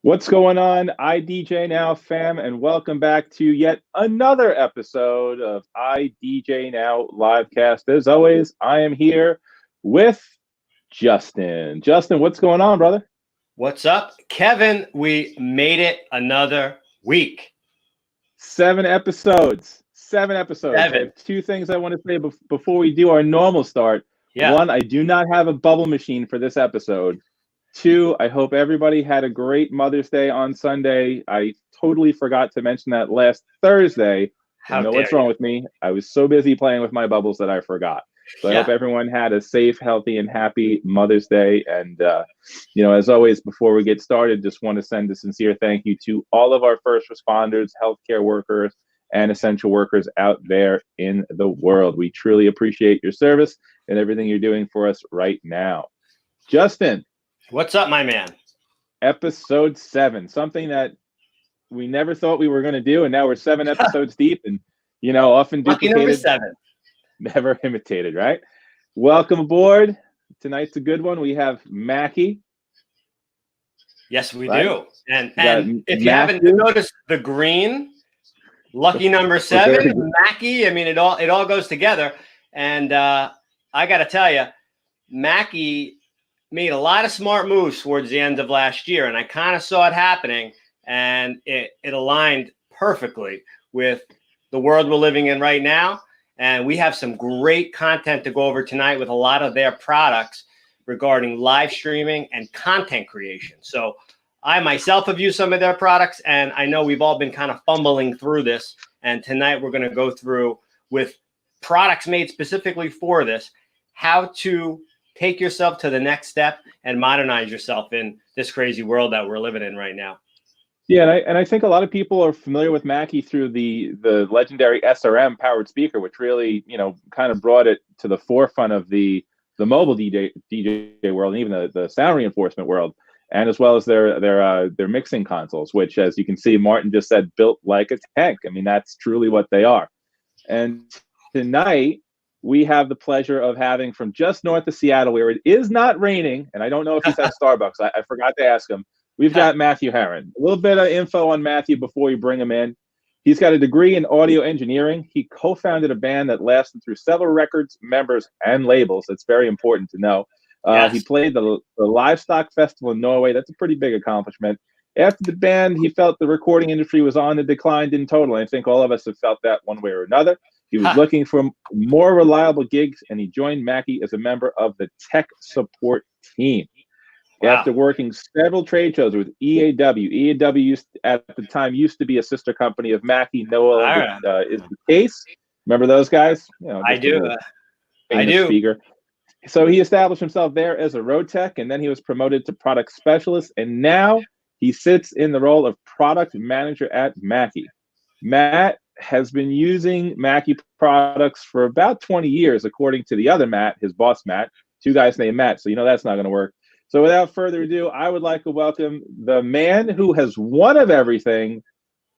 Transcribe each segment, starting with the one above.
What's going on, IDJNOW fam, and welcome back to yet another episode of IDJNOW LiveCast. As always, I am here with Justin. Justin, what's going on, brother? What's up, Kevin? We made it another week. 7 episodes. 7 episodes. I have 2 things I want to say before we do our normal start. Yeah. 1, I do not have a bubble machine for this episode. 2, I hope everybody had a great Mother's Day on Sunday. I totally forgot to mention that last Thursday. I know what's wrong with me. I was so busy playing with my bubbles that I forgot. So I hope everyone had a safe, healthy, and happy Mother's Day. And, as always, before we get started, just want to send a sincere thank you to all of our first responders, healthcare workers, and essential workers out there in the world. We truly appreciate your service and everything you're doing for us right now. Justin. What's up, my man? Episode 7, something that we never thought we were going to do, and now we're 7 episodes deep, and often duplicated, number 7, never imitated. Right? Welcome aboard. Tonight's a good one. We have Mackie. Yes, we do. And if you haven't noticed the green, lucky number 7, Mackie. I mean, it all goes together. And I got to tell you, Mackie made a lot of smart moves towards the end of last year, and I kind of saw it happening, and it aligned perfectly with the world we're living in right now. And we have some great content to go over tonight with a lot of their products regarding live streaming and content creation. So I myself have used some of their products, and I know we've all been kind of fumbling through this. And tonight we're going to go through with products made specifically for this, how to take yourself to the next step and modernize yourself in this crazy world that we're living in right now. Yeah, and I think a lot of people are familiar with Mackie through the legendary SRM powered speaker, which really, kind of brought it to the forefront of the mobile DJ world, and even the sound reinforcement world, and as well as their mixing consoles, which, as you can see, Martin just said, built like a tank. I mean, that's truly what they are. And tonight, we have the pleasure of having from just north of Seattle, where it is not raining, and I don't know if he's at Starbucks. I forgot to ask him. We've got Matthew Herrin. A little bit of info on Matthew before we bring him in. He's got a degree in audio engineering. He co-founded a band that lasted through several records, members, and labels. That's very important to know. Yes. He played the Livestock Festival in Norway. That's a pretty big accomplishment. After the band, he felt the recording industry was on the decline in total. I think all of us have felt that one way or another. He was looking for more reliable gigs, and he joined Mackie as a member of the tech support team. Wow. After working several trade shows with EAW at the time used to be a sister company of Mackie. No longer is the case. Remember those guys? I do. Speaker. So he established himself there as a road tech, and then he was promoted to product specialist, and now he sits in the role of product manager at Mackie. Matt has been using Mackie products for about 20 years, according to the other Matt, his boss Matt, 2 guys named Matt. So that's not going to work. So without further ado, I would like to welcome the man who has one of everything,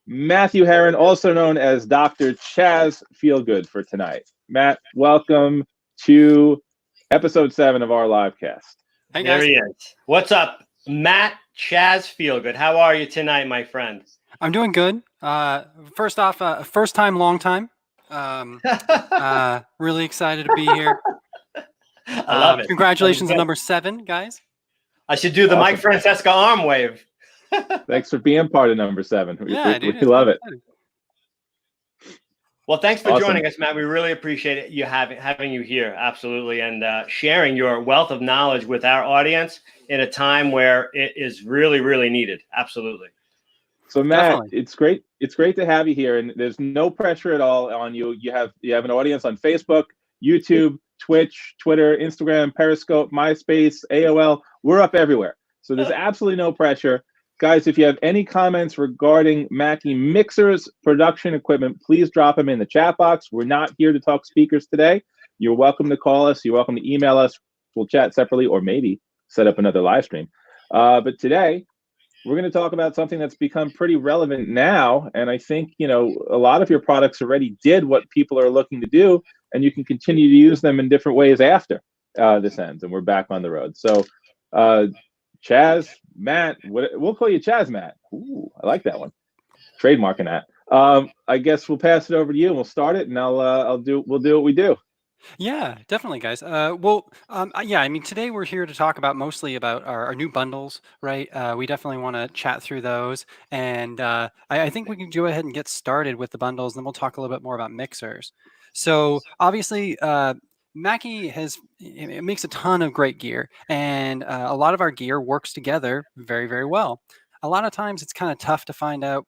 Matthew Herrin, also known as Dr. Chaz Feelgood, for tonight. Matt, welcome to episode 7 of our livecast. Hey, there he is. What's up, Matt Chaz Feelgood? How are you tonight, my friend? I'm doing good. First off, first time, long time. Really excited to be here. I love it. Congratulations on number 7, guys. I should do the Mike Francesca arm wave. Thanks for being part of number 7. We love it. Well, thanks for joining us, Matt. We really appreciate it, having you here. Absolutely. And sharing your wealth of knowledge with our audience in a time where it is really, really needed. Absolutely. So Matt, it's great to have you here, and there's no pressure at all on you. You have an audience on Facebook, YouTube, Twitch, Twitter, Instagram, Periscope, MySpace, AOL. We're up everywhere. So there's absolutely no pressure. Guys, if you have any comments regarding Mackie mixers, production equipment, please drop them in the chat box. We're not here to talk speakers today. You're welcome to call us. You're welcome to email us. We'll chat separately, or maybe set up another live stream. But today, we're going to talk about something that's become pretty relevant now. And I think, a lot of your products already did what people are looking to do, and you can continue to use them in different ways after this ends and we're back on the road. So Chaz, Matt. We'll call you Chaz, Matt. Ooh, I like that one. Trademarking that. I guess we'll pass it over to you and we'll start it, and we'll do what we do. Yeah, definitely, guys. Yeah, I mean, today we're here to talk mostly about our new bundles, right? We definitely want to chat through those, and I think we can go ahead and get started with the bundles, and then we'll talk a little bit more about mixers. So obviously, Mackie it makes a ton of great gear, and a lot of our gear works together very, very well. A lot of times it's kind of tough to find out,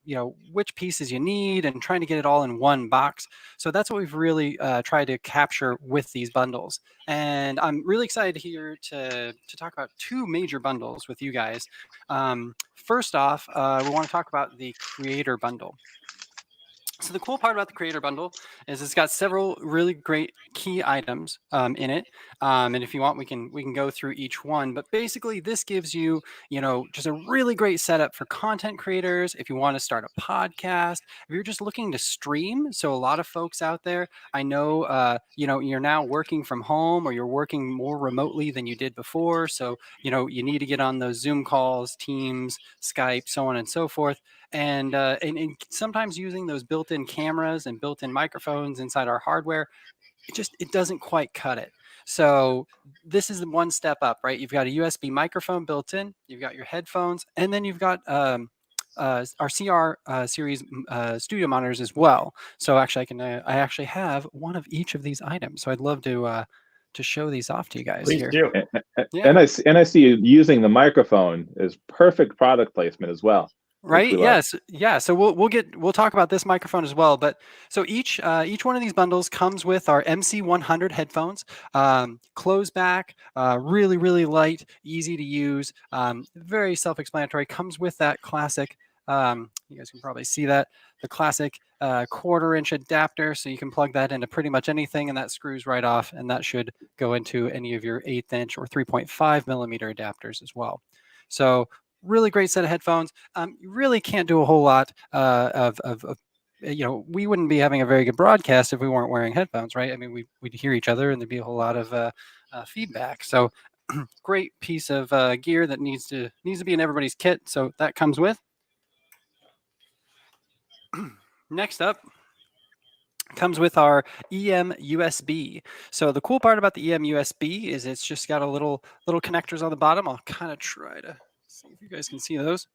which pieces you need and trying to get it all in one box. So that's what we've really tried to capture with these bundles. And I'm really excited here to talk about two major bundles with you guys. First off, we want to talk about the Creator Bundle. So the cool part about the Creator Bundle is it's got several really great key items in it, and if you want, we can go through each one. But basically, this gives you, just a really great setup for content creators. If you want to start a podcast, if you're just looking to stream. So a lot of folks out there, I know, you're now working from home or you're working more remotely than you did before. So you need to get on those Zoom calls, Teams, Skype, so on and so forth. And sometimes using those built-in cameras and built-in microphones inside our hardware, it doesn't quite cut it. So this is the one step up, right? You've got a USB microphone built in, you've got your headphones, and then you've got our CR series studio monitors as well. So actually, I actually have one of each of these items. So I'd love to show these off to you guys. Please here. do. Yeah. And I see you using the microphone as perfect product placement as well. Right. Yes. Yeah. So we'll talk about this microphone as well. But so each one of these bundles comes with our MC100 headphones, close back, really, really light, easy to use, very self-explanatory. Comes with that classic. You guys can probably see that, the classic 1/4-inch adapter. So you can plug that into pretty much anything, and that screws right off, and that should go into any of your 1/8-inch or 3.5 millimeter adapters as well. So really great set of headphones. You really can't do a whole lot we wouldn't be having a very good broadcast if we weren't wearing headphones, right? I mean, we'd hear each other and there'd be a whole lot of feedback. So great piece of gear that needs to be in everybody's kit. So that comes with. Next up comes with our EM USB. So the cool part about the EM USB is it's just got a little connectors on the bottom. I'll kind of try to see if you guys can see those.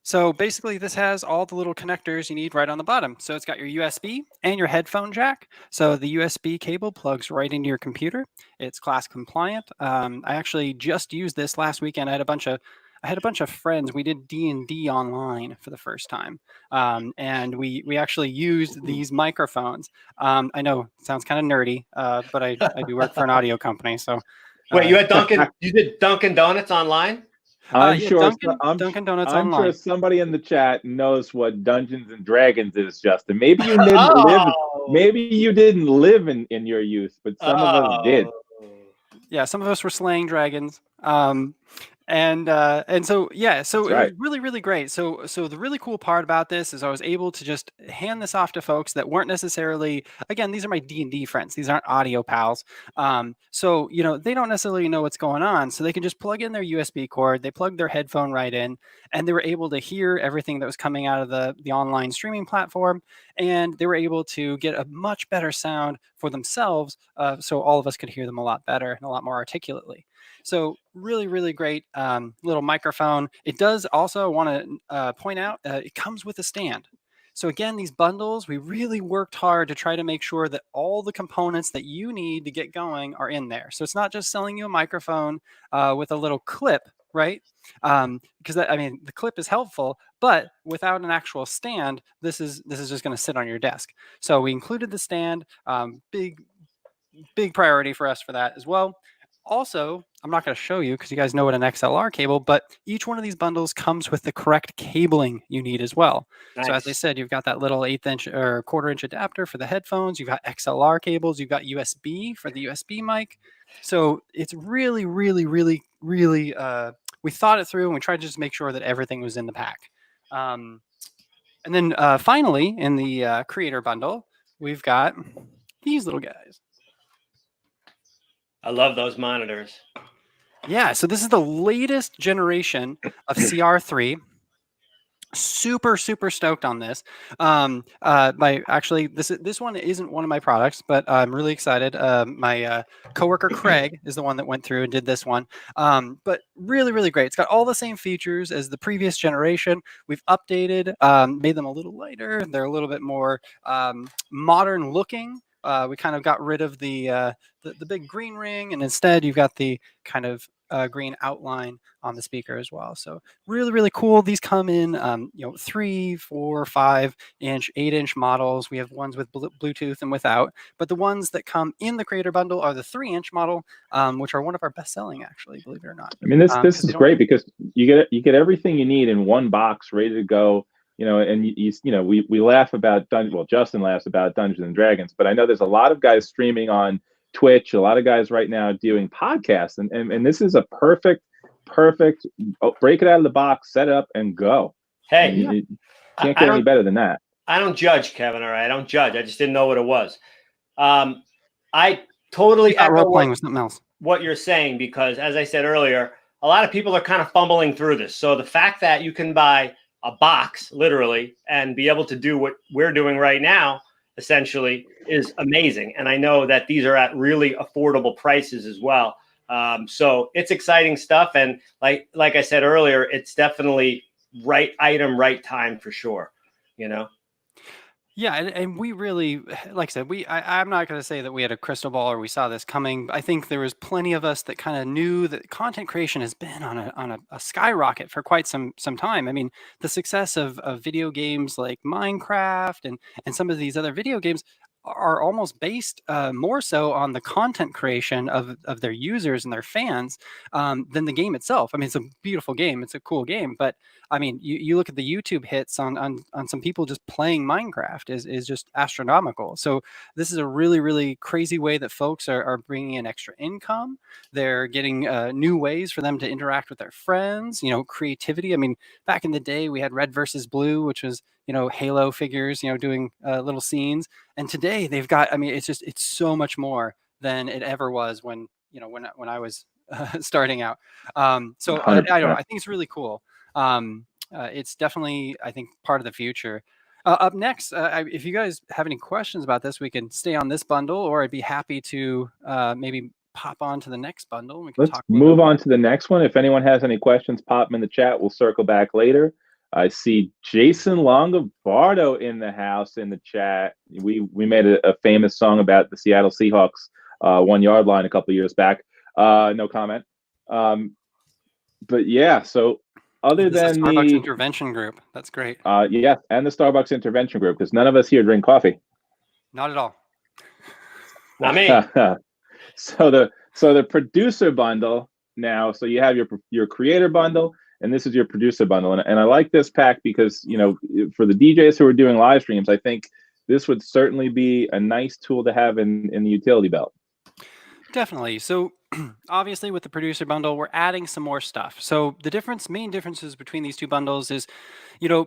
So basically this has all the little connectors you need right on the bottom. So it's got your USB and your headphone jack. So the USB cable plugs right into your computer. It's class compliant. I actually just used this last weekend. I had a bunch of friends. We did D&D online for the first time. And we actually used these microphones. I know it sounds kind of nerdy, but I do work for an audio company. So wait, you did Dunkin' Donuts online? I'm sure Dunkin' Donuts I'm online. sure somebody in the chat knows what Dungeons and Dragons is, Justin. Maybe you didn't live. Maybe you didn't live in your youth, but some of us did. Yeah, some of us were slaying dragons. And so yeah, so it was really, really great. So the really cool part about this is I was able to just hand this off to folks that weren't necessarily, again, these are my D&D friends, these aren't audio pals. So they don't necessarily know what's going on, so they can just plug in their USB cord, they plug their headphone right in, and they were able to hear everything that was coming out of the online streaming platform, and they were able to get a much better sound for themselves, so all of us could hear them a lot better and a lot more articulately. So really, really great little microphone. It does also want to point out, it comes with a stand. So again, these bundles, we really worked hard to try to make sure that all the components that you need to get going are in there. So it's not just selling you a microphone with a little clip, right? Because the clip is helpful, but without an actual stand, this is just going to sit on your desk. So we included the stand, big priority for us for that as well. Also, I'm not going to show you because you guys know what an XLR cable, but each one of these bundles comes with the correct cabling you need as well. Nice. So as I said, you've got that little 1/8-inch or 1/4-inch adapter for the headphones. You've got XLR cables. You've got USB for the USB mic. So it's really, really, really, really, we thought it through and we tried to just make sure that everything was in the pack. And then finally, in the Creator Bundle, we've got these little guys. I love those monitors. Yeah, so this is the latest generation of CR3. Super stoked on this. Actually, this one isn't one of my products, but I'm really excited. My coworker Craig is the one that went through and did this one. But really great. It's got all the same features as the previous generation. We've updated, made them a little lighter. They're a little bit more modern looking. We kind of got rid of the big green ring, and instead you've got the kind of green outline on the speaker as well. So really cool. These come in 3, 4, 5 inch, 8 inch models. We have ones with Bluetooth and without, but the ones that come in the creator bundle are the 3 inch model, which are one of our best selling, actually, believe it or not. I mean, this is great because you get everything you need in one box, ready to go. And we laugh about Justin laughs about Dungeons and Dragons, but I know there's a lot of guys streaming on Twitch, a lot of guys right now doing podcasts, and this is a perfect break it out of the box, set it up, and go. Hey, you can't get any better than that. I don't judge, Kevin. All right, I don't judge. I just didn't know what it was. I totally echo with something else. What you're saying, because as I said earlier, a lot of people are kind of fumbling through this. So the fact that you can buy a box literally and be able to do what we're doing right now essentially is amazing. And I know that these are at really affordable prices as well. So it's exciting stuff. And like I said earlier, it's definitely right item, right time for sure. Yeah, and we really, like I said, I'm not going to say that we had a crystal ball or we saw this coming. I think there was plenty of us that kind of knew that content creation has been on a skyrocket for quite some time. I mean, the success of video games like Minecraft and some of these other video games are almost based more so on the content creation of their users and their fans than the game itself. I mean, it's a beautiful game. It's a cool game. But I mean, you look at the YouTube hits on some people just playing Minecraft is just astronomical. So this is a really crazy way that folks are bringing in extra income. They're getting new ways for them to interact with their friends, creativity. I mean, back in the day, we had Red versus Blue, which was, Halo figures, doing little scenes. And today they've got, I mean, it's so much more than it ever was when I was starting out. So I don't know. I think it's really cool. It's definitely, I think, part of the future. Up next, if you guys have any questions about this, we can stay on this bundle, or I'd be happy to maybe pop on to the next bundle. We can Let's move on to the next one. If anyone has any questions, pop them in the chat. We'll circle back later. I see Jason Longobardo in the house in the chat. We made a famous song about the Seattle Seahawks 1 yard line a couple of years back. No comment. But yeah, so other than the Starbucks intervention group, that's great. Yeah, and the Starbucks intervention group, because none of us here drink coffee. Not at all. Not me. So the producer bundle now. So you have your creator bundle, and this is your producer bundle. And I like this pack because, for the DJs who are doing live streams, I think this would certainly be a nice tool to have in the utility belt. Definitely. So obviously with the producer bundle, we're adding some more stuff. So the main differences between these two bundles is, your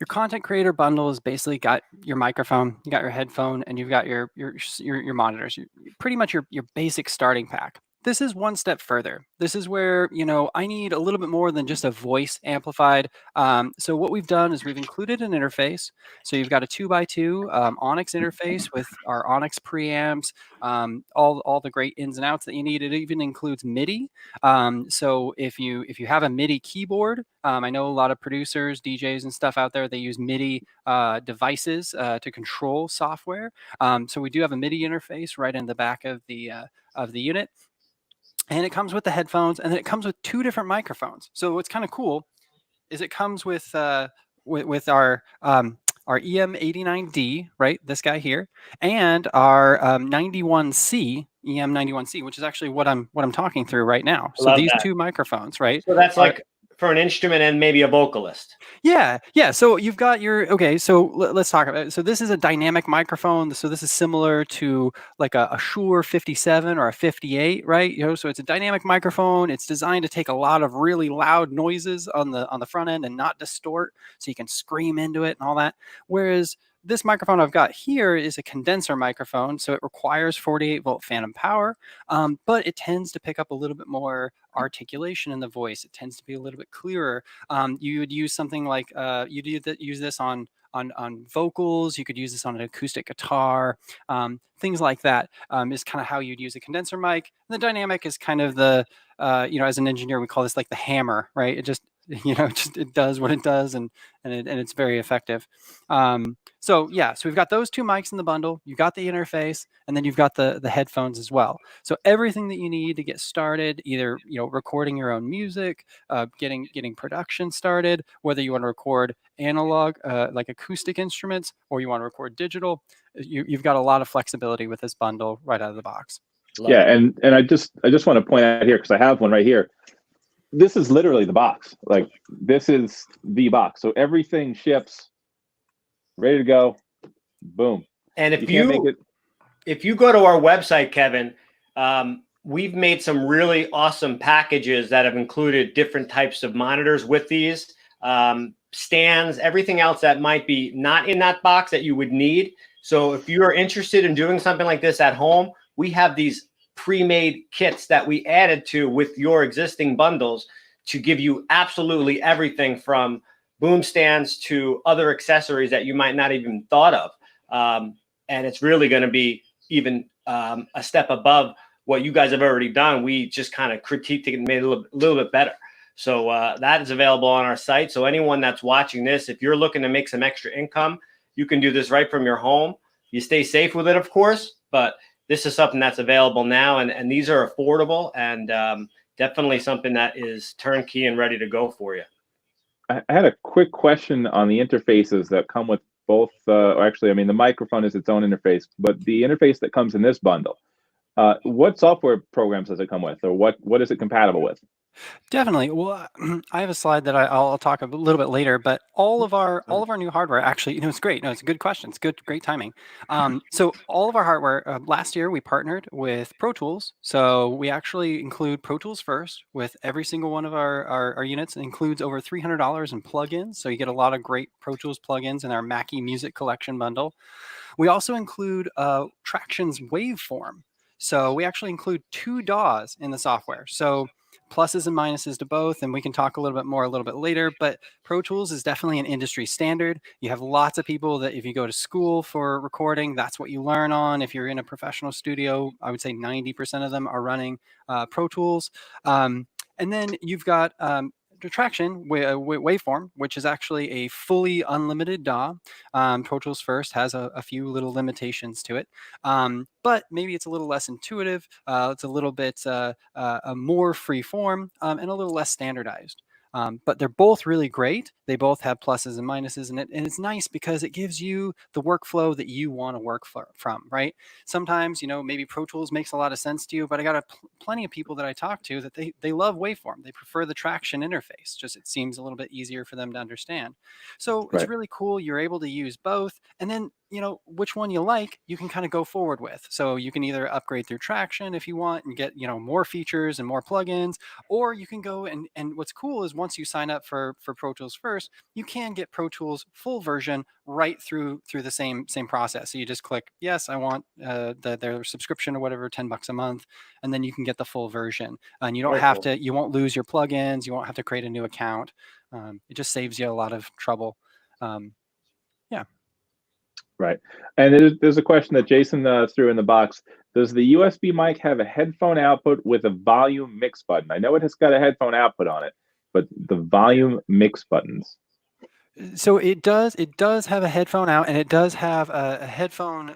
content creator bundle has basically got your microphone, you got your headphone, and you've got your monitors. Pretty much your basic starting pack. This is one step further. This is where, I need a little bit more than just a voice amplified. So what we've done is we've included an interface. So you've got a 2x2 Onyx interface with our Onyx preamps, all the great ins and outs that you need. It even includes MIDI. So if you have a MIDI keyboard, I know a lot of producers, DJs and stuff out there, they use MIDI devices to control software. So we do have a MIDI interface right in the back of the unit. And it comes with the headphones, and then it comes with 2 different microphones. So what's kind of cool is it comes with our EM89D, right? This guy here, and our 91C, EM91C, which is actually what I'm talking through right now. So these 2 microphones, right? So that's like for an instrument and maybe a vocalist. Yeah. So you've got so let's talk about it. So this is a dynamic microphone. So this is similar to like a Shure 57 or a 58, right? So it's a dynamic microphone. It's designed to take a lot of really loud noises on the front end and not distort, so you can scream into it and all that. Whereas this microphone I've got here is a condenser microphone, so it requires 48-volt phantom power, but it tends to pick up a little bit more articulation in the voice. It tends to be a little bit clearer. You would use something like use this on vocals. You could use this on an acoustic guitar, things like that. Is kind of how you'd use a condenser mic. And the dynamic is kind of the as an engineer, we call this like the hammer, right? It just it does what it does, and it's very effective. So we've got those two mics in the bundle. You've got the interface, and then you've got the headphones as well. So everything that you need to get started, either recording your own music, getting production started, whether you want to record analog like acoustic instruments, or you want to record digital, you've got a lot of flexibility with this bundle right out of the box. And I just want to point out here, because I have one right here. This is literally the box. Like, this is the box. So everything ships, ready to go, boom. And if you go to our website, Kevin, we've made some really awesome packages that have included different types of monitors with these, stands, everything else that might be not in that box that you would need. So if you're interested in doing something like this at home, we have these pre-made kits that we added to with your existing bundles to give you absolutely everything from boom stands to other accessories that you might not even thought of. And it's really going to be even a step above what you guys have already done. We just kind of critiqued it and made it a little bit better. So that is available on our site. So anyone that's watching this, if you're looking to make some extra income, you can do this right from your home. You stay safe with it, of course, but this is something that's available now, and these are affordable, and definitely something that is turnkey and ready to go for you. I had a quick question on the interfaces that come with both. Actually, I mean, the microphone is its own interface, but the interface that comes in this bundle, what software programs does it come with, or what is it compatible with? Definitely. Well, I have a slide that I'll talk a little bit later, but all of our new hardware, actually, it's great. No, it's a good question. It's great timing. So all of our hardware, last year we partnered with Pro Tools. So we actually include Pro Tools first with every single one of our units. It includes over $300 in plugins. So you get a lot of great Pro Tools plugins in our Mackie Music Collection bundle. We also include Traction's waveform. So we actually include 2 DAWs in the software. So pluses and minuses to both, and we can talk a little bit later, but Pro Tools is definitely an industry standard. You have lots of people that if you go to school for recording, that's what you learn on. If you're in a professional studio, I would say 90% of them are running Pro Tools. And then you've got Traction waveform, which is actually a fully unlimited DAW. Pro Tools First has a few little limitations to it, but maybe it's a little less intuitive. It's a little bit more free form and a little less standardized. But they're both really great. They both have pluses and minuses, and it's nice because it gives you the workflow that you want to work from, right? Sometimes, maybe Pro Tools makes a lot of sense to you, but I got plenty of people that I talk to that they love waveform. They prefer the Traction interface. Just it seems a little bit easier for them to understand. So It's really cool. You're able to use both, and then which one you like, you can kind of go forward with. So you can either upgrade through Traction if you want and get more features and more plugins, or you can go and what's cool is once you sign up for Pro Tools First, you can get Pro Tools full version right through the same process. So you just click yes, I want their subscription or whatever, $10 a month, and then you can get the full version. And you don't have to, you won't lose your plugins, you won't have to create a new account. It just saves you a lot of trouble. Right. And there's a question that Jason threw in the box. Does the USB mic have a headphone output with a volume mix button? I know it has got a headphone output on it, but the volume mix buttons. So it does have a headphone out, and it does have a headphone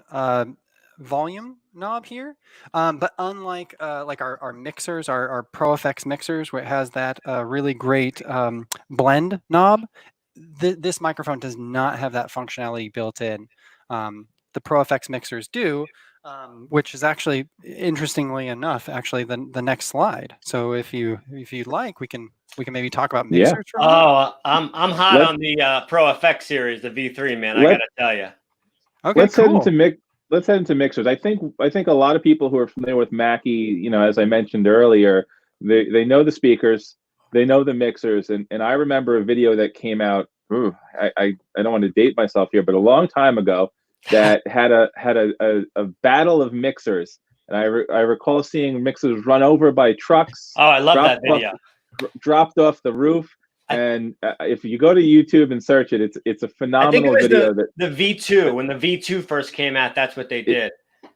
volume knob here. But unlike like our mixers, our ProFX mixers, where it has that really great blend knob, this microphone does not have that functionality built in. The ProFX mixers do, which is actually, interestingly enough, actually the next slide. So if you'd like, we can maybe talk about mixers. Yeah. I'm hot on the ProFX series, the V3, man. I gotta tell you. Okay, let's head into mixers. I think a lot of people who are familiar with Mackie, as I mentioned earlier, they know the speakers, they know the mixers, and I remember a video that came out I don't want to date myself here, but a long time ago, that had a battle of mixers, and I recall seeing mixers run over by trucks. Oh, I love that video. Dropped off the roof. And if you go to YouTube and search it, it's a phenomenal video. The V2, when the V2 first came out, that's what they did.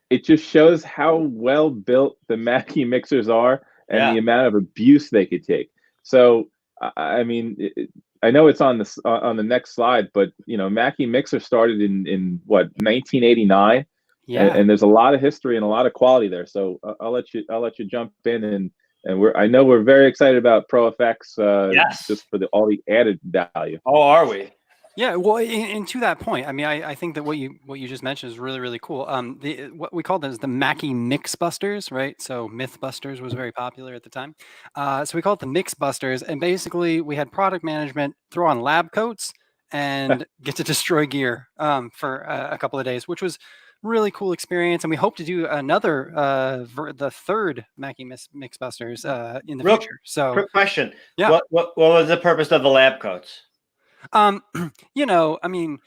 It just shows how well built the Mackie mixers are and the amount of abuse they could take. So, I mean, I know it's on the next slide, but Mackie mixer started in what, 1989, and there's a lot of history and a lot of quality there. So I'll let you jump in, and I know we're very excited about ProFX, just for all the added value. Oh, are we? Yeah, well, and to that point, I mean, I think that what you just mentioned is really, really cool. What we called them is the Mackie Mix Busters, right? So Mythbusters was very popular at the time. So we called it the Mix Busters, and basically we had product management throw on lab coats and get to destroy gear for a couple of days, which was really cool experience. And we hope to do another, the third Mackie Mix Busters in the future. So, quick question: what was the purpose of the lab coats? I mean,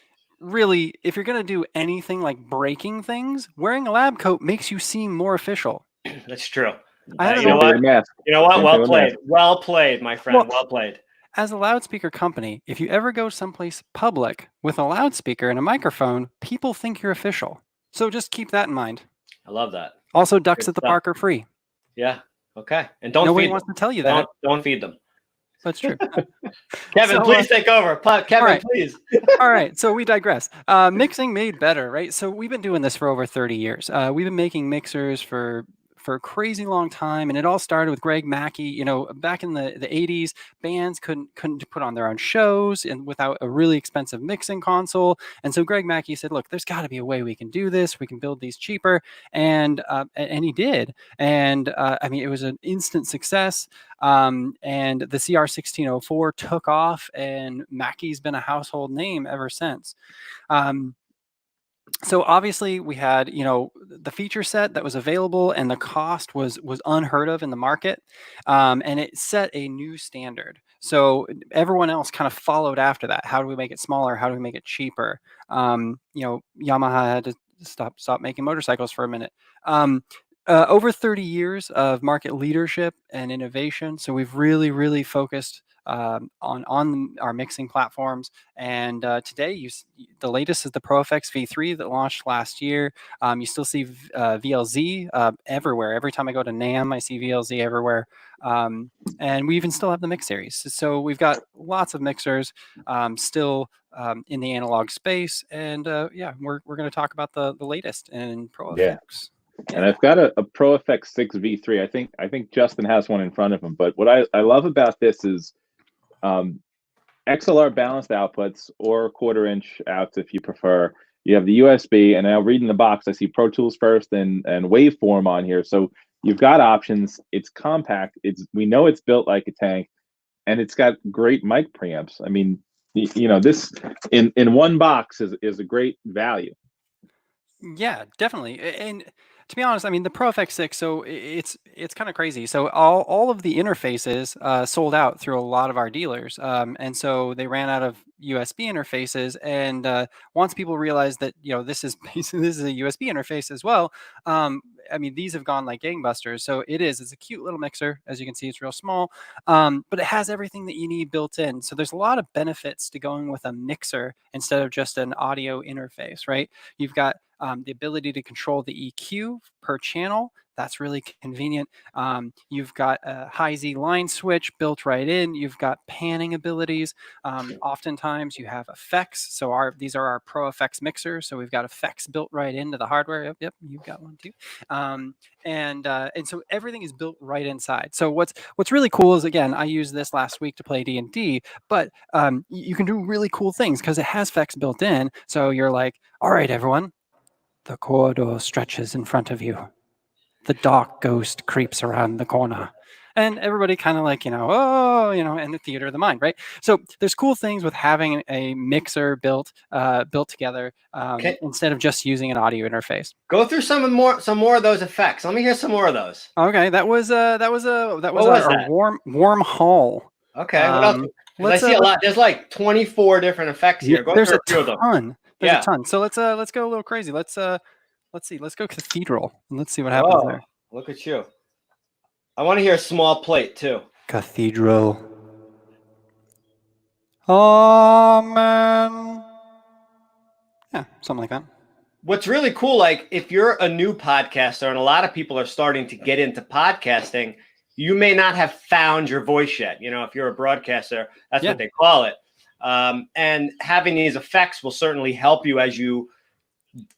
really, if you're going to do anything like breaking things, wearing a lab coat makes you seem more official. That's true. You know what? Well played. Well played, my friend. Well played. As a loudspeaker company, if you ever go someplace public with a loudspeaker and a microphone, people think you're official. So just keep that in mind. I love that. Also, ducks at the park are free. Yeah. Okay. And don't Nobody feed wants them. to tell you that. Don't feed them. That's true. Kevin, please take over. Kevin, please. All right. So we digress. Mixing made better, right? So we've been doing this for over 30 years. We've been making mixers for a crazy long time, and it all started with Greg Mackie. Back in the 80s, bands couldn't put on their own shows and without a really expensive mixing console. And so Greg Mackie said, look, there's got to be a way we can do this. We can build these cheaper. And he did. And I mean, it was an instant success. And the CR1604 took off, and Mackie's been a household name ever since. So obviously we had, the feature set that was available, and the cost was unheard of in the market. And it set a new standard. So everyone else kind of followed after that. How do we make it smaller? How do we make it cheaper? Yamaha had to stop making motorcycles for a minute. Over 30 years of market leadership and innovation. So we've really, really focused on our mixing platforms. And today, the latest is the ProFX V3 that launched last year. You still see VLZ everywhere. Every time I go to NAMM, I see VLZ everywhere. And we even still have the mix series. So we've got lots of mixers still in the analog space. And we're going to talk about the latest in ProFX. Yeah. And I've got a ProFX 6 V3. I think Justin has one in front of him. But what I love about this is XLR balanced outputs, or 1/4 inch outs if you prefer. You have the USB, and now reading the box, I see Pro Tools first and waveform on here. So you've got options. It's compact. We know it's built like a tank, and it's got great mic preamps. I mean, this in one box is a great value. Yeah, definitely. And to be honest, I mean, the ProFX 6, so it's kind of crazy. So all of the interfaces sold out through a lot of our dealers. And so they ran out of USB interfaces. And once people realized that, this is a USB interface as well, I mean, these have gone like gangbusters. So it's a cute little mixer. As you can see, it's real small, but it has everything that you need built in. So there's a lot of benefits to going with a mixer instead of just an audio interface, right? You've got the ability to control the EQ per channel. That's really convenient. You've got a high Z line switch built right in. You've got panning abilities. Oftentimes you have effects. So these are our ProFX mixers. So we've got effects built right into the hardware. Yep, you've got one too. And so everything is built right inside. So what's really cool is, again, I used this last week to play D&D, but you can do really cool things because it has effects built in. So you're like, all right, everyone, the corridor stretches in front of you. The dark ghost creeps around the corner. And everybody kind of like, in the theater of the mind, right? So there's cool things with having a mixer built together instead of just using an audio interface. Go through some more of those effects. Let me hear some more of those. Okay, that was our warm hall. Okay, what else? I see a lot. There's like 24 different effects here. Go there's through a few of them. ton. There's a ton. So let's go a little crazy. Let's see. Let's go cathedral and let's see what happens there. Look at you. I want to hear a small plate too. Cathedral. Amen. Yeah, something like that. What's really cool, like if you're a new podcaster and a lot of people are starting to get into podcasting, you may not have found your voice yet. You know, if you're a broadcaster, that's what they call it. And having these effects will certainly help you as you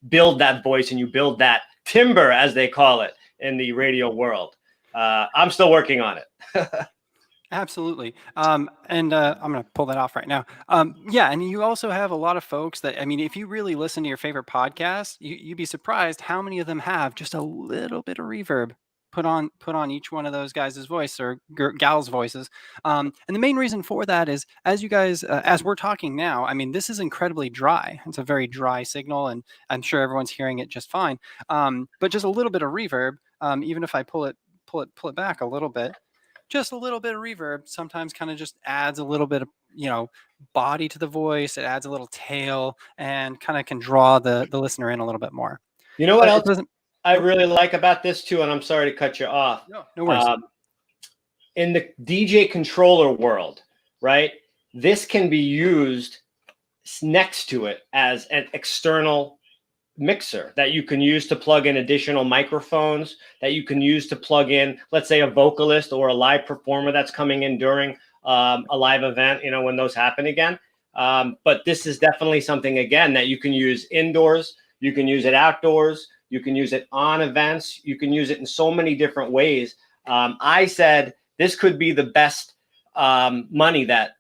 build that voice and you build that timber, as they call it in the radio world. I'm still working on it. Absolutely. And I'm going to pull that off right now. Yeah. And you also have a lot of folks that, I mean, if you really listen to your favorite podcasts, you'd be surprised how many of them have just a little bit of reverb put on each one of those guys' voice or gals' voices. And the main reason for that is, as you guys, as we're talking now, I mean, this is incredibly dry. It's a very dry signal, and I'm sure everyone's hearing it just fine. But just a little bit of reverb, even if I pull it back a little bit, just a little bit of reverb sometimes kind of just adds a little bit of, body to the voice. It adds a little tail and kind of can draw the listener in a little bit more. You know what else I really like about this too, and I'm sorry to cut you off. No worries. In the DJ controller world, right, this can be used next to it as an external mixer that you can use to plug in additional microphones, that you can use to plug in, let's say, a vocalist or a live performer that's coming in during a live event, when those happen again. But this is definitely something, again, that you can use indoors, you can use it outdoors, you can use it on events, you can use it in so many different ways. I said this could be the best money that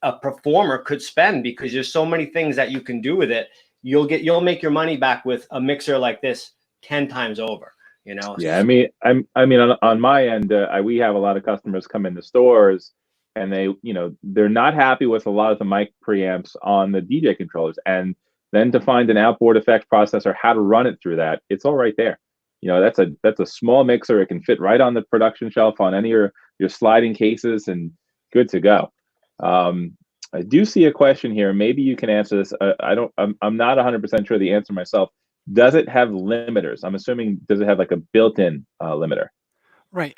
a performer could spend, because there's so many things that you can do with it. You'll make your money back with a mixer like this 10 times over, Yeah, I mean, on my end, we have a lot of customers come into stores, and they're not happy with a lot of the mic preamps on the DJ controllers, and then to find an outboard effects processor, how to run it through that, it's all right there. That's a small mixer. It can fit right on the production shelf on any of your sliding cases, and good to go. I do see a question here. Maybe you can answer this. I'm not 100% sure the answer myself. Does it have limiters? I'm assuming, does it have like a built-in limiter? Right.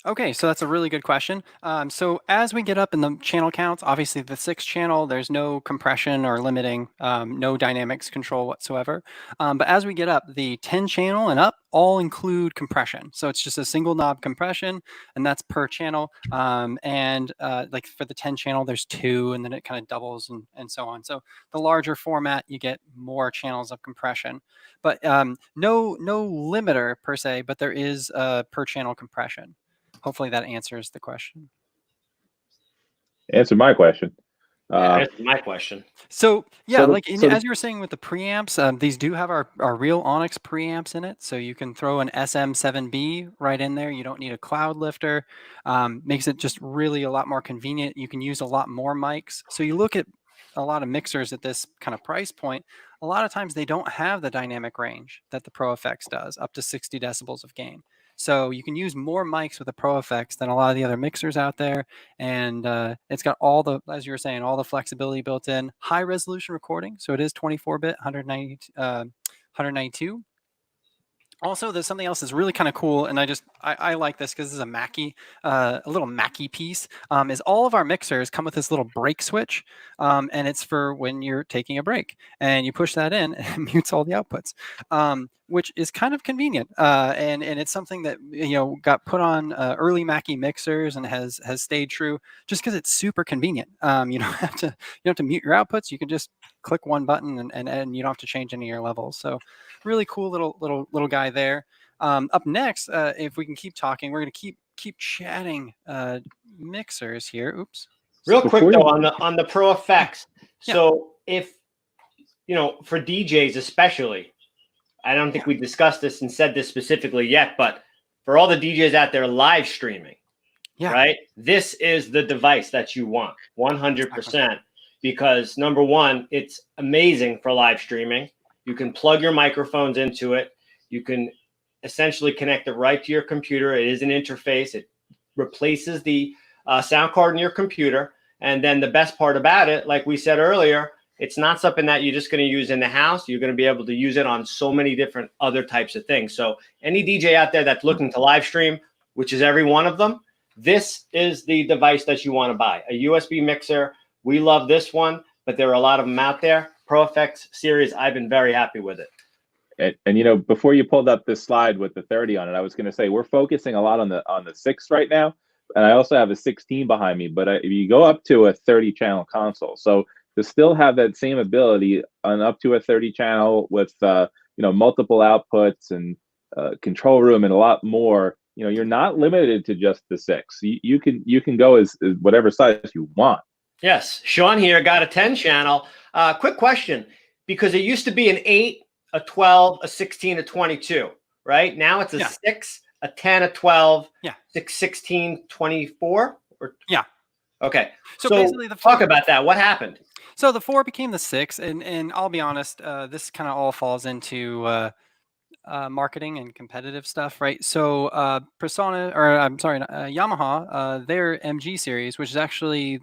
Okay, so that's a really good question. So as we get up in the channel counts, obviously the 6 channel, there's no compression or limiting, no dynamics control whatsoever. But as we get up, the 10 channel and up all include compression. So it's just a single knob compression, and that's per channel. Like for the 10 channel, there's 2, and then it kind of doubles and so on. So the larger format, you get more channels of compression. But no limiter per se, but there is per channel compression. Hopefully that answers the question. Answer my question. That's my question. So yeah, as you were saying with the preamps, these do have our real Onyx preamps in it. So you can throw an SM7B right in there. You don't need a cloud lifter. Makes it just really a lot more convenient. You can use a lot more mics. So you look at a lot of mixers at this kind of price point, a lot of times they don't have the dynamic range that the ProFX does, up to 60 decibels of gain. So you can use more mics with the ProFX than a lot of the other mixers out there. And it's got all the, as you were saying, all the flexibility built in, high resolution recording. So it is 24-bit, 192. Also, there's something else that's really kind of cool, and I like this because this is a Mackie, a little Mackie piece. Is all of our mixers come with this little break switch, and it's for when you're taking a break, and you push that in, and it mutes all the outputs, which is kind of convenient. And it's something that got put on early Mackie mixers and has stayed true, just because it's super convenient. You don't have to mute your outputs. You can just click one button and you don't have to change any of your levels. So really cool little guy there. Up next, if we can keep talking, we're going to keep chatting mixers here. Oops. Real quick though, on the ProFX. So if for DJs especially, I don't think we discussed this and said this specifically yet, but for all the DJs out there live streaming, right? This is the device that you want 100%, because number one, it's amazing for live streaming. You can plug your microphones into it. You can essentially connect it right to your computer. It is an interface. It replaces the sound card in your computer. And then the best part about it, like we said earlier, it's not something that you're just going to use in the house. You're going to be able to use it on so many different other types of things. So any DJ out there that's looking to live stream, which is every one of them, this is the device that you want to buy. A USB mixer. We love this one, but there are a lot of them out there. ProFX series, I've been very happy with it. And you know, before you pulled up this slide with the 30 on it, I was going to say we're focusing a lot on the 6 right now, and I also have a 16 behind me. But if you go up to a 30 channel console, so to still have that same ability on up to a 30 channel with you know, multiple outputs and control room and a lot more, you know, you're not limited to just the 6. You can go as whatever size you want. Yes, Sean here got a 10 channel. Quick question, because it used to be an 8, a 12, a 16, a 22, right? Now it's a 6, a 10, a 12, 6, 16, 24? Or... Yeah. Okay. So basically, talk about that. What happened? So the 4 became the 6, and I'll be honest, this kind of all falls into marketing and competitive stuff, right? So Yamaha, their MG series, which is actually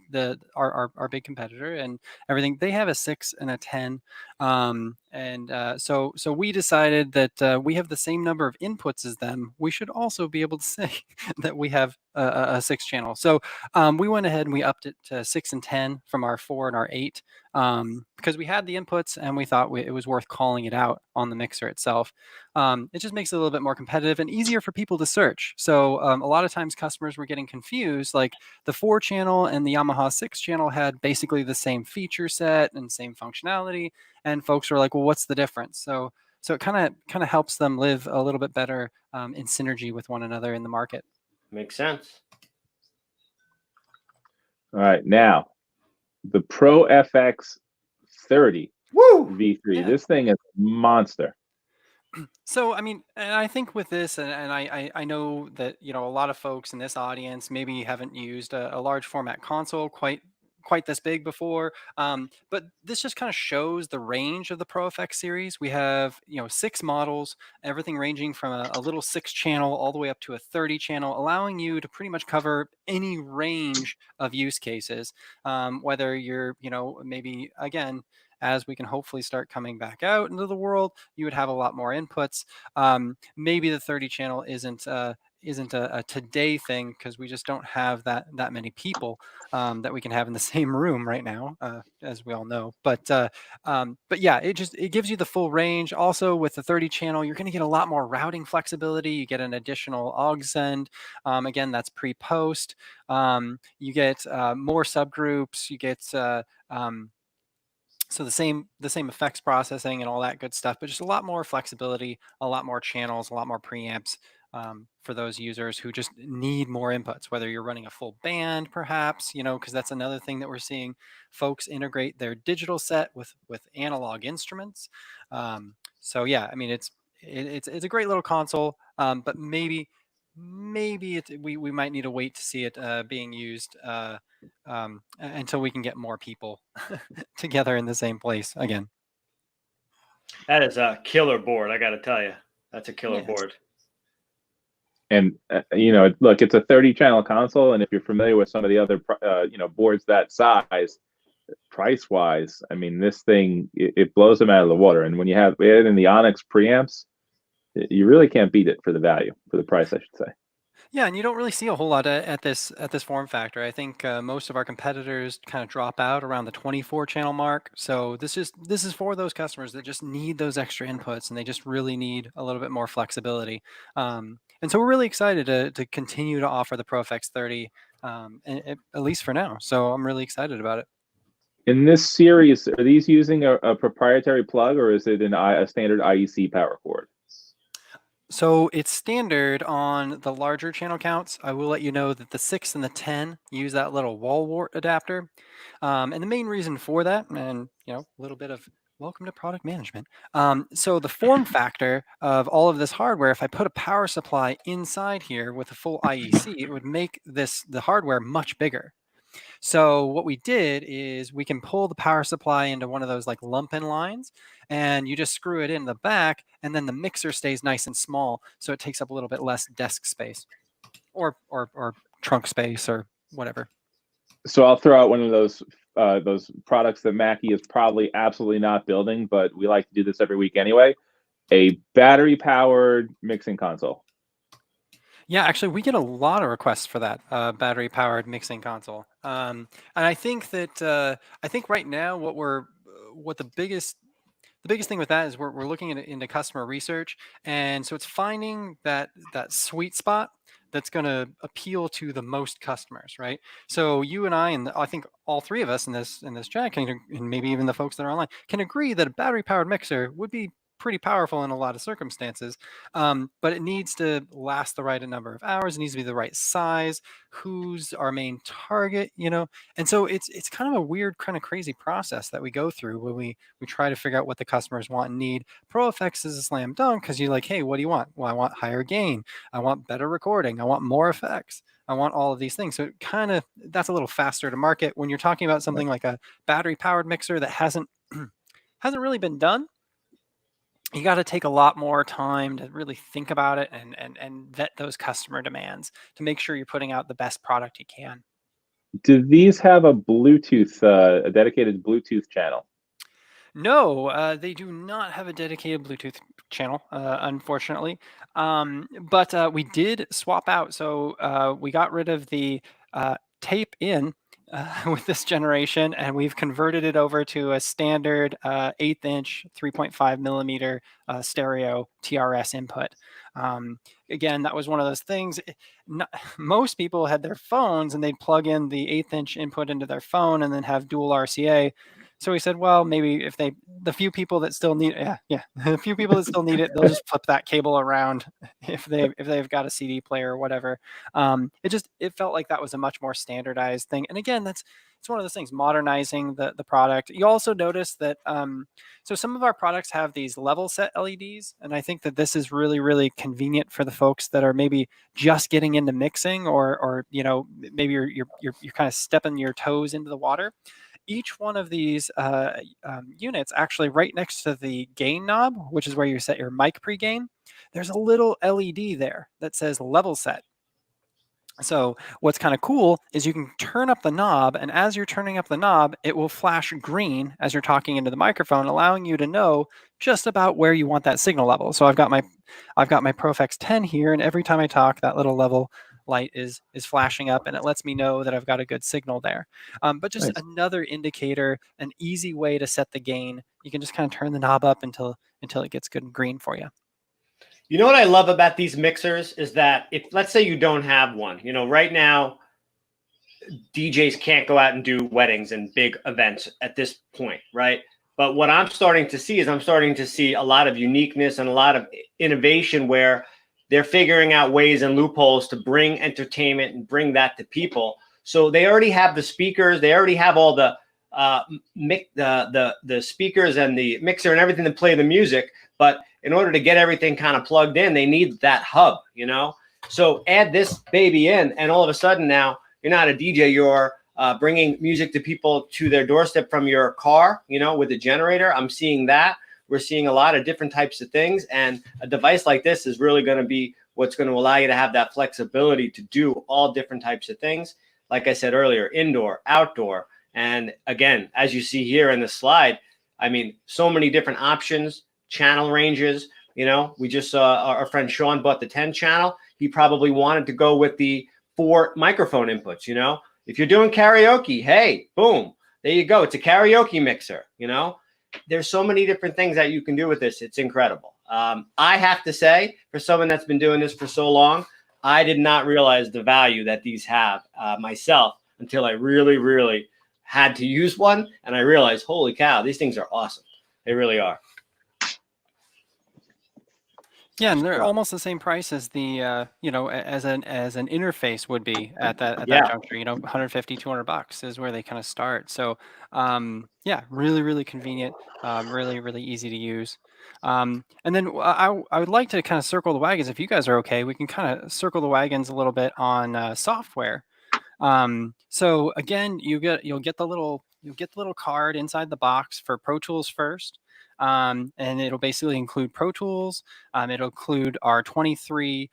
our big competitor and everything, they have a 6 and a 10. So we decided that we have the same number of inputs as them. We should also be able to say that we have a 6 channel. So we went ahead and we upped it to 6 and 10 from our 4 and our 8 because we had the inputs and we thought it was worth calling it out on the mixer itself. It just makes it a little bit more competitive and easier for people to search. So a lot of times customers were getting confused, like the 4 channel and the Yamaha 6 channel had basically the same feature set and same functionality. And folks were like, well, what's the difference? So it kind of helps them live a little bit better in synergy with one another in the market. Makes sense. All right, now the ProFX 30 V3. Yeah. This thing is a monster. So, I mean, and I think with this, and I know that, you know, a lot of folks in this audience maybe haven't used a large format console quite this big before, but this just kind of shows the range of the ProFX series. We have, you know, 6 models, everything ranging from a little 6 channel all the way up to a 30 channel, allowing you to pretty much cover any range of use cases, whether you're, you know, maybe again, as we can hopefully start coming back out into the world, you would have a lot more inputs. Maybe the 30 channel isn't a today thing because we just don't have that many people that we can have in the same room right now, as we all know. But yeah, it gives you the full range. Also with the 30 channel, you're going to get a lot more routing flexibility. You get an additional aux send. Again, that's pre-post. You get more subgroups. You get so the same effects processing and all that good stuff, but just a lot more flexibility, a lot more channels, a lot more preamps for those users who just need more inputs, whether you're running a full band, perhaps, you know, because that's another thing that we're seeing folks integrate their digital set with analog instruments. So yeah, I mean, it's a great little console, but maybe we might need to wait to see it being used until we can get more people together in the same place again. That is a killer board, I got to tell you. That's a killer board. And you know, look, it's a 30 channel console, and if you're familiar with some of the other you know, boards that size, price wise, I mean, this thing it blows them out of the water. And when you have it in the Onyx preamps, you really can't beat it for the value, for the price, I should say. Yeah, and you don't really see a whole lot at this form factor. I think most of our competitors kind of drop out around the 24 channel mark. So this is for those customers that just need those extra inputs and they just really need a little bit more flexibility. And so we're really excited to continue to offer the ProFX 30, at least for now. So I'm really excited about it. In this series, are these using a proprietary plug, or is it a standard IEC power cord? So it's standard on the larger channel counts. I will let you know that the 6 and the 10 use that little wall wart adapter. And the main reason for that, and you know, a little bit of welcome to product management. So the form factor of all of this hardware, if I put a power supply inside here with a full IEC, it would make the hardware much bigger. So what we did is we can pull the power supply into one of those like lump-in lines, and you just screw it in the back, and then the mixer stays nice and small, so it takes up a little bit less desk space or trunk space or whatever. So I'll throw out one of those products that Mackie is probably absolutely not building, but we like to do this every week anyway. A battery-powered mixing console. Yeah, actually, we get a lot of requests for that battery-powered mixing console, and I think that I think right now what the biggest thing with that is we're looking into customer research, and so it's finding that sweet spot that's going to appeal to the most customers, right? So you and I I think all three of us in this chat can, and maybe even the folks that are online, can agree that a battery-powered mixer would be pretty powerful in a lot of circumstances, but it needs to last the right number of hours. It needs to be the right size. Who's our main target, and so it's kind of a weird, kind of crazy process that we go through when we try to figure out what the customers want and need. ProFX is a slam dunk because you're like, hey, what do you want? Well, I want higher gain. I want better recording. I want more effects. I want all of these things. So that's a little faster to market. When you're talking about something like a battery powered mixer that hasn't really been done, you got to take a lot more time to really think about it and vet those customer demands to make sure you're putting out the best product you can. Do these have a Bluetooth, a dedicated Bluetooth channel? No, they do not have a dedicated Bluetooth channel, unfortunately. But we did swap out. So we got rid of the tape in with this generation, and we've converted it over to a standard 1/8" 3.5 millimeter stereo TRS input. Again, that was one of those things. Most people had their phones and they'd plug in the 1/8" input into their phone and then have dual RCA. So we said, well, maybe if the few people that still need, the few people that still need it, they'll just flip that cable around if they've got a CD player or whatever. It felt like that was a much more standardized thing. And again, it's one of those things, modernizing the product. You also notice that so some of our products have these level set LEDs, and I think that this is really, really convenient for the folks that are maybe just getting into mixing, or maybe you're kind of stepping your toes into the water. Each one of these units, actually right next to the gain knob, which is where you set your mic pre-gain, there's a little LED there that says level set. So what's kind of cool is you can turn up the knob, and as you're turning up the knob, it will flash green as you're talking into the microphone, allowing you to know just about where you want that signal level. So I've got my ProFX 10 here, and every time I talk, that little level light is flashing up, and it lets me know that I've got a good signal there. But just nice. Another indicator, an easy way to set the gain. You can just kind of turn the knob up until it gets good and green for you. You know what I love about these mixers is that if, let's say you don't have one, right now, DJs can't go out and do weddings and big events at this point, right? But what I'm starting to see is a lot of uniqueness and a lot of innovation where they're figuring out ways and loopholes to bring entertainment and bring that to people. So they already have the speakers. They already have all the speakers and the mixer and everything to play the music. But in order to get everything kind of plugged in, they need that hub, So add this baby in, and all of a sudden now you're not a DJ. You're bringing music to people to their doorstep from your car, with a generator. I'm seeing that. We're seeing a lot of different types of things, and a device like this is really going to be what's going to allow you to have that flexibility to do all different types of things. Like I said earlier, indoor, outdoor. And again, as you see here in the slide, I mean, so many different options, channel ranges. We just saw our friend Sean bought the 10 channel. He probably wanted to go with the 4 microphone inputs. If you're doing karaoke, hey, boom, there you go. It's a karaoke mixer, There's so many different things that you can do with this. It's incredible. I have to say, for someone that's been doing this for so long, I did not realize the value that these have myself until I really, really had to use one. And I realized, holy cow, these things are awesome. They really are. Yeah, and they're almost the same price as the as an interface would be at that juncture. $150, $200 is where they kind of start. So really, really convenient, really, really easy to use. And then I would like to kind of circle the wagons, if you guys are okay. We can kind of circle the wagons a little bit on software. So again, you'll get the little card inside the box for Pro Tools first. And it'll basically include Pro Tools. It'll include our 23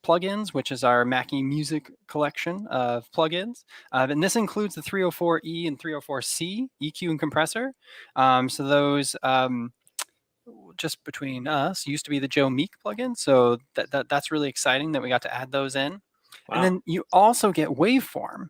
plugins, which is our Mackie music collection of plugins. And this includes the 304E and 304C EQ and compressor. So those, just between us, used to be the Joe Meek plugin. So that's really exciting that we got to add those in. Wow. And then you also get Waveform.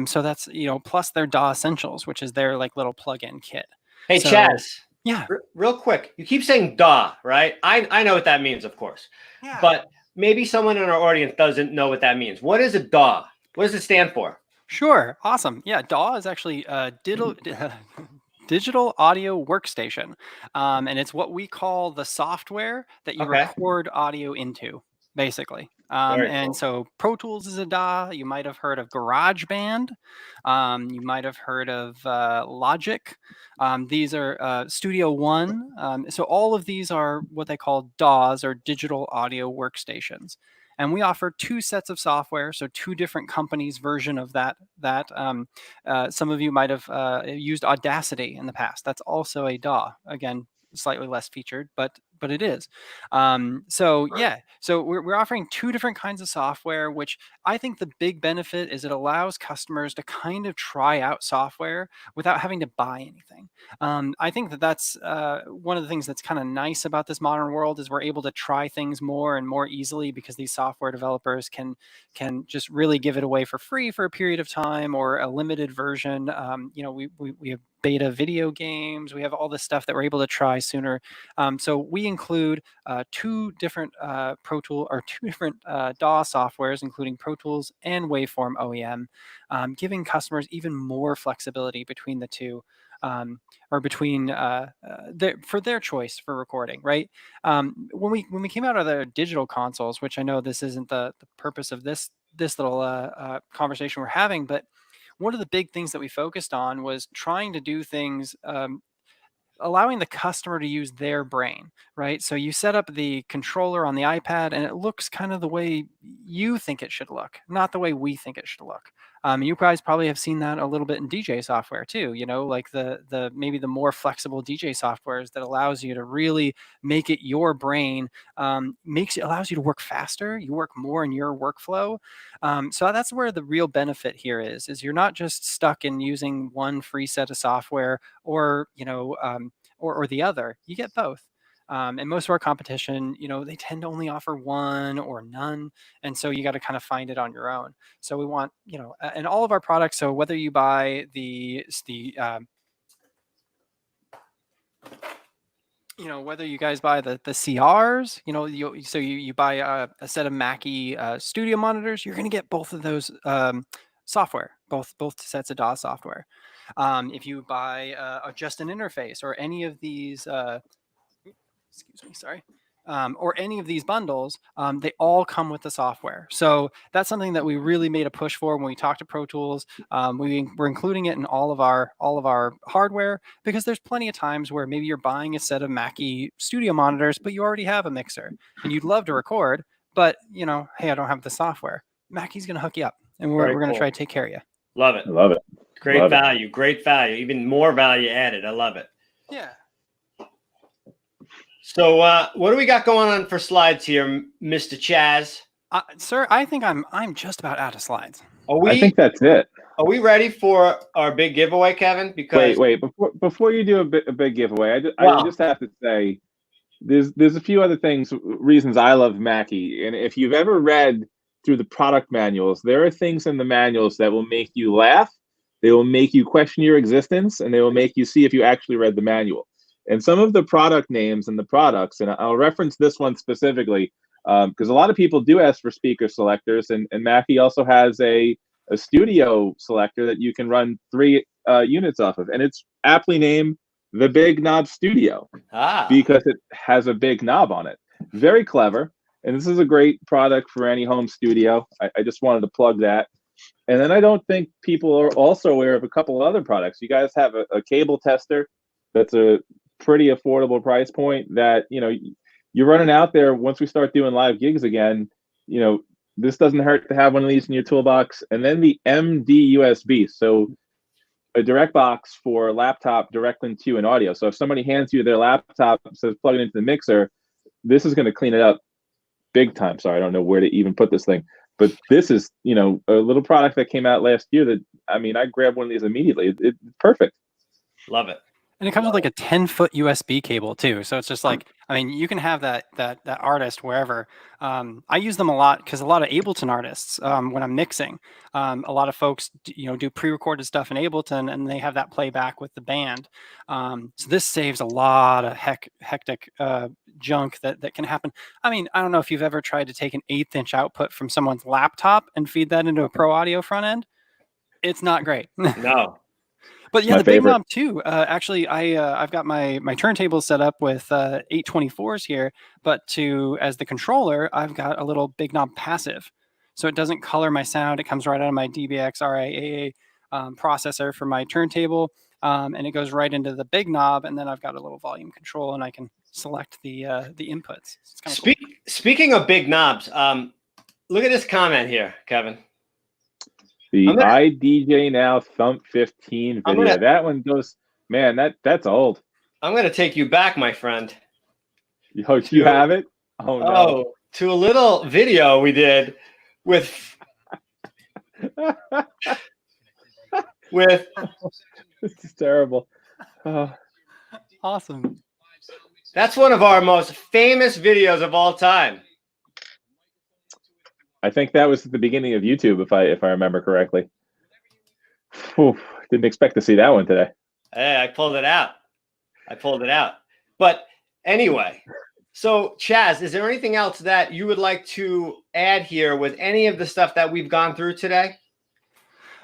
So that's, plus their DAW Essentials, which is their like little plugin kit. Hey, so, Chaz. Yeah. Real quick. You keep saying DAW, right? I know what that means, of course. Yeah. But maybe someone in our audience doesn't know what that means. What is a DAW? What does it stand for? Sure. Awesome. Yeah. DAW is actually digital audio workstation. And it's what we call the software that you record audio into, basically. And so Pro Tools is a DAW. You might have heard of GarageBand. You might have heard of Logic. These are Studio One. So all of these are what they call DAWs, or digital audio workstations. And we offer 2 sets of software, so 2 different companies' version of that. Some of you might have used Audacity in the past. That's also a DAW. Again, slightly less featured, but it is. So we're offering 2 different kinds of software, which I think the big benefit is it allows customers to kind of try out software without having to buy anything. I think that's one of the things that's kind of nice about this modern world is we're able to try things more and more easily because these software developers can just really give it away for free for a period of time, or a limited version. We have beta video games. We have all this stuff that we're able to try sooner. So we include 2 different Pro Tool, or 2 different DAW softwares, including Pro Tools and Waveform OEM, giving customers even more flexibility between the 2. Or between for their choice for recording, right? When we came out of the digital consoles, which I know this isn't the purpose of this little conversation we're having, but one of the big things that we focused on was trying to do things, allowing the customer to use their brain, right? So you set up the controller on the iPad and it looks kind of the way you think it should look, not the way we think it should look. You guys probably have seen that a little bit in DJ software too, like the maybe the more flexible DJ softwares that allows you to really make it your brain, allows you to work faster, you work more in your workflow. So that's where the real benefit here is you're not just stuck in using one free set of software or the other. You get both. And most of our competition, they tend to only offer one or none. And so you got to kind of find it on your own. So we want, and all of our products, so whether you buy whether you guys buy the CRs, you buy a set of Mackie studio monitors, you're going to get both of those software, both sets of DAW software. If you buy just an interface or any of these, or any of these bundles, they all come with the software. So that's something that we really made a push for when we talked to Pro Tools. We're including it in all of our hardware, because there's plenty of times where maybe you're buying a set of Mackie studio monitors, but you already have a mixer and you'd love to record, but hey, I don't have the software. Mackie's going to hook you up, and we're going to try to take care of you. Love it. Love it. Great value. Great value. Even more value added. I love it. Yeah. So what do we got going on for slides here, Mr. Chaz? Sir, I think I'm just about out of slides. I think that's it. Are we ready for our big giveaway, Kevin? Because wait. Before you do a big giveaway, I just have to say there's a few other reasons I love Mackie. And if you've ever read through the product manuals, there are things in the manuals that will make you laugh. They will make you question your existence, and they will make you see if you actually read the manual. And some of the product names and the products, and I'll reference this one specifically, because a lot of people do ask for speaker selectors, and Mackie also has a studio selector that you can run 3 units off of, and it's aptly named the Big Knob Studio because it has a big knob on it. Very clever, and this is a great product for any home studio. I just wanted to plug that. And then I don't think people are also aware of a couple of other products. You guys have a cable tester that's a pretty affordable price point that you're running out there. Once we start doing live gigs again, this doesn't hurt to have one of these in your toolbox. And then the MD USB, so a direct box for laptop direct link to an audio. So if somebody hands you their laptop and says plug it into the mixer, this is going to clean it up big time. So I don't know where to even put this thing. But this is, you know, a little product that came out last year that, I mean, I grabbed one of these immediately. It's perfect. Love it. And it comes with like a 10-foot USB cable too. So it's just like, I mean, you can have that artist wherever. I use them a lot because a lot of Ableton artists, when I'm mixing, a lot of folks, do pre-recorded stuff in Ableton, and they have that playback with the band. So this saves a lot of hectic junk that can happen. I mean, I don't know if you've ever tried to take an 1/8-inch output from someone's laptop and feed that into a Pro Audio front end. It's not great. No. But yeah, the big knob too. Actually, I've got my turntable set up with 824s here, but as the controller, I've got a little big knob passive, so it doesn't color my sound. It comes right out of my DBX RIAA processor for my turntable, and it goes right into the big knob, and then I've got a little volume control, and I can select the inputs. It's kind of cool. Speaking of big knobs, look at this comment here, Kevin. The IDJNOW Thump 15 video. That one goes, man, that's old. I'm going to take you back, my friend. Oh, you have it? Oh, no. To a little video we did with this is terrible. Oh. Awesome. That's one of our most famous videos of all time. I think that was at the beginning of YouTube, if I remember correctly. Whew, didn't expect to see that one today. Hey, I pulled it out. But anyway, so Chaz, is there anything else that you would like to add here with any of the stuff that we've gone through today?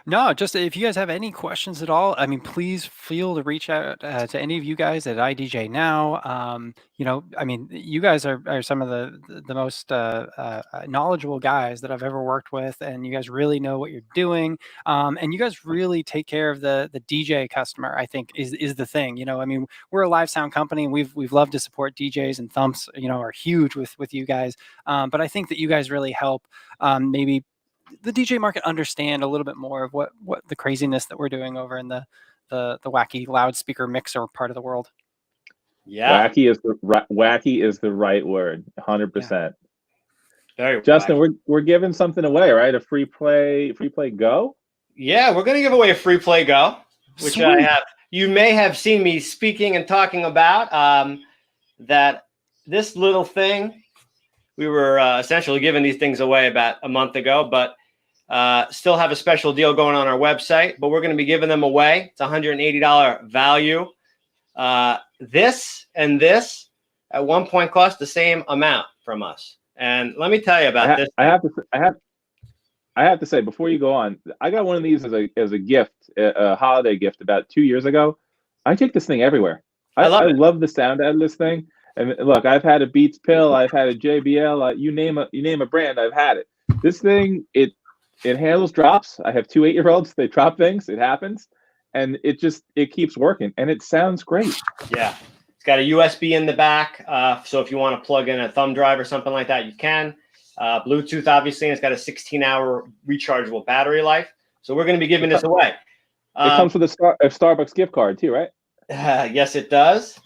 No, just if you guys have any questions at all, I mean, please feel to reach out to any of you guys at IDJNOW. I mean, you guys are some of the most knowledgeable guys that I've ever worked with, and you guys really know what you're doing. And you guys really take care of the DJ customer, I think is the thing. I mean, we're a live sound company, and we've loved to support DJs, and Thumps, are huge with you guys. But I think that you guys really help maybe the DJ market understand a little bit more of what the craziness that we're doing over in the wacky loudspeaker mixer part of the world. Yeah, wacky is the right word. 100%. Yeah. Very Justin, we're giving something away, right? A free play go. Yeah, we're gonna give away a free play go, which Sweet. I have. You may have seen me speaking and talking about that. This little thing, we were essentially giving these things away about a month ago, but still have a special deal going on our website, but we're going to be giving them away. It's $180 value. This and this at one point cost the same amount from us. And let me tell you about this. I have to say, before you go on, I got one of these as a gift, a holiday gift about 2 years ago. I take this thing everywhere. I love the sound out of this thing. And look, I've had a Beats pill, I've had a JBL, you name a brand, I've had it. This thing, it handles drops. I have 2 8-year-olds. They drop things. It happens, and it keeps working, and it sounds great. Yeah, it's got a USB in the back, so if you want to plug in a thumb drive or something like that, you can. Bluetooth, obviously, and it's got a 16-hour rechargeable battery life. So we're going to be giving this away. It comes with a Starbucks gift card too, right? Yes, it does.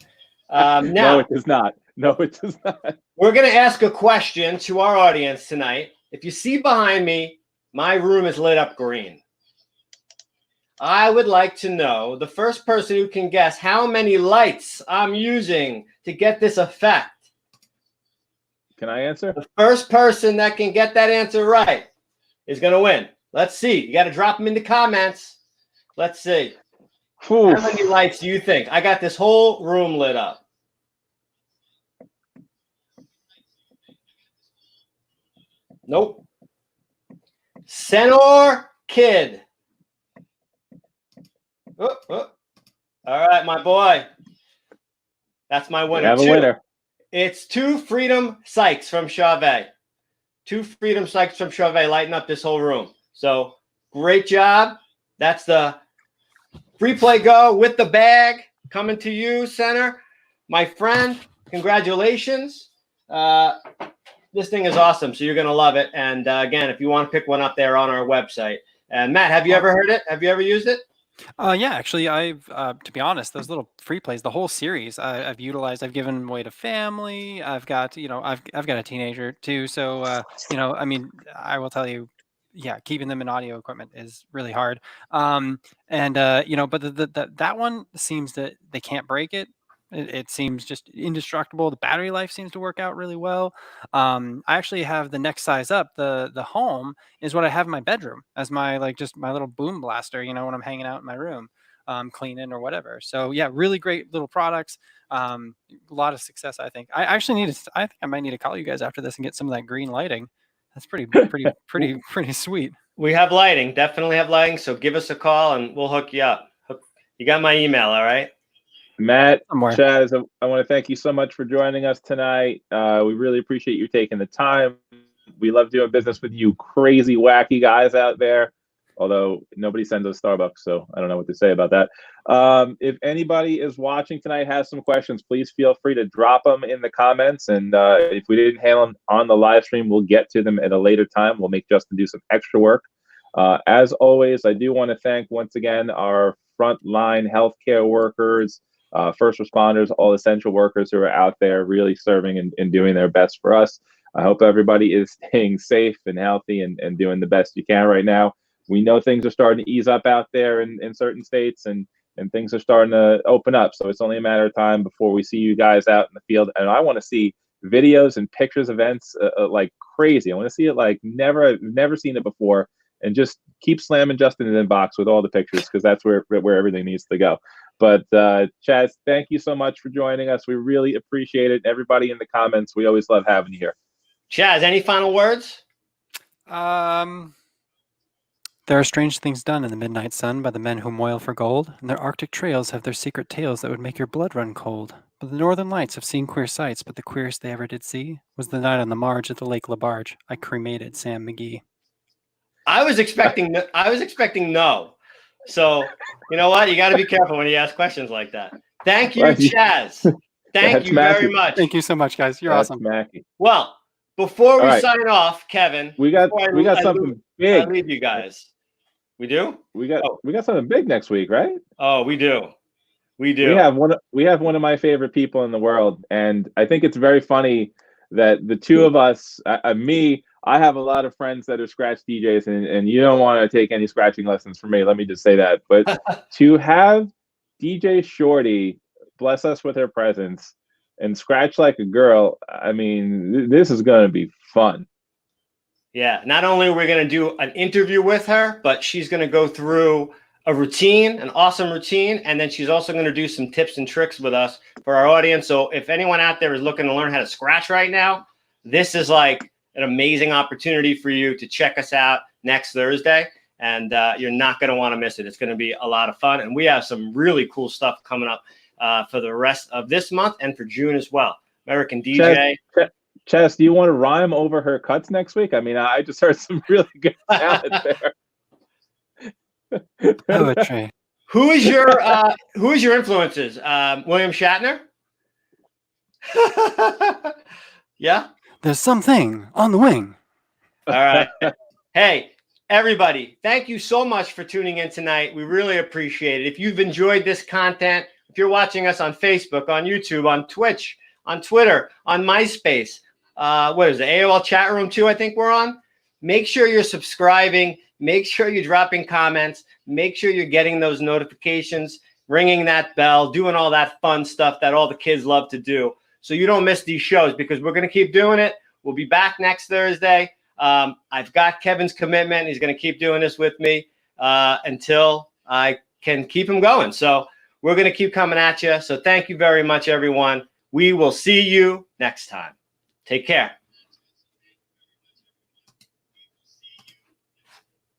Now, no, it does not. No, it does not. We're going to ask a question to our audience tonight. If you see behind me, my room is lit up green. I would like to know the first person who can guess how many lights I'm using to get this effect. Can I answer? The first person that can get that answer right is going to win. Let's see. You got to drop them in the comments. Let's see. Oof. How many lights do you think? I got this whole room lit up. Nope. Senor Kid. Oh. All right, my boy. That's my winner. We have a winner. It's 2 Freedom Sykes from Chauvet. 2 Freedom Sykes from Chauvet lighting up this whole room. So great job. That's the free play go with the bag coming to you, Center. My friend, congratulations. This thing is awesome, so you're going to love it. And again, if you want to pick one up there on our website. And Matt, have you ever heard it? Have you ever used it? Yeah, actually, I've to be honest, those little free plays, the whole series, I've utilized. I've given away to family. I've got, I've got a teenager too. So, I mean, I will tell you, yeah, keeping them in audio equipment is really hard. And but that one seems that they can't break it. It seems just indestructible. The battery life seems to work out really well. I actually have the next size up. The home is what I have in my bedroom as my just my little boom blaster, when I'm hanging out in my room, cleaning or whatever. So yeah, really great little products. A lot of success, I think. I actually I think I might need to call you guys after this and get some of that green lighting. That's pretty sweet. We have lighting, definitely have lighting. So give us a call and we'll hook you up. You got my email, all right? Matt, Chaz, I want to thank you so much for joining us tonight. We really appreciate you taking the time. We love doing business with you crazy, wacky guys out there, although nobody sends us Starbucks, so I don't know what to say about that. If anybody is watching tonight, has some questions, please feel free to drop them in the comments. And if we didn't handle them on the live stream, we'll get to them at a later time. We'll make Justin do some extra work. As always, I do want to thank once again our frontline healthcare workers, first responders, all essential workers who are out there really serving and doing their best for us. I hope everybody is staying safe and healthy and doing the best you can right now. We know things are starting to ease up out there in certain states and things are starting to open up. So it's only a matter of time before we see you guys out in the field. And I want to see videos and pictures, events like crazy. I want to see it like I've never seen it before. And just keep slamming Justin in the inbox with all the pictures because that's where everything needs to go. But Chaz, thank you so much for joining us. We really appreciate it. Everybody in the comments, we always love having you here. Chaz, any final words? There are strange things done in the midnight sun by the men who moil for gold, and their Arctic trails have their secret tales that would make your blood run cold. But the northern lights have seen queer sights, but the queerest they ever did see was the night on the marge of the Lake LaBarge. I cremated Sam McGee. I was expecting no. So you know what? You got to be careful when you ask questions like that. Thank you, Chaz. Thank you very much. Thank you so much, guys. You're awesome. Mackie. Well, before we sign off, Kevin, we got something big. I leave you guys. We do? We got something big next week, right? Oh, we do. We have one of my favorite people in the world, and I think it's very funny that the two of us, I have a lot of friends that are scratch DJs, and you don't want to take any scratching lessons from me. Let me just say that. But to have DJ Shorty bless us with her presence and scratch like a girl, I mean, this is going to be fun. Yeah. Not only are we going to do an interview with her, but she's going to go through a routine, an awesome routine. And then she's also going to do some tips and tricks with us for our audience. So if anyone out there is looking to learn how to scratch right now, this is like an amazing opportunity for you to check us out next Thursday. And you're not going to want to miss it. It's going to be a lot of fun. And we have some really cool stuff coming up for the rest of this month and for June as well. American DJ. Chess, do you want to rhyme over her cuts next week? I mean, I just heard some really good talent there. Poetry. Who is your influences? William Shatner? Yeah? There's something on the wing. All right. Hey, everybody, thank you so much for tuning in tonight. We really appreciate it. If you've enjoyed this content, if you're watching us on Facebook, on YouTube, on Twitch, on Twitter, on MySpace, what is it, AOL chat room too, I think we're on. Make sure you're subscribing. Make sure you're dropping comments. Make sure you're getting those notifications, ringing that bell, doing all that fun stuff that all the kids love to do. So you don't miss these shows because we're going to keep doing it. We'll be back next Thursday. I've got Kevin's commitment. He's going to keep doing this with me until I can keep him going. So we're going to keep coming at you. So thank you very much, everyone. We will see you next time. Take care.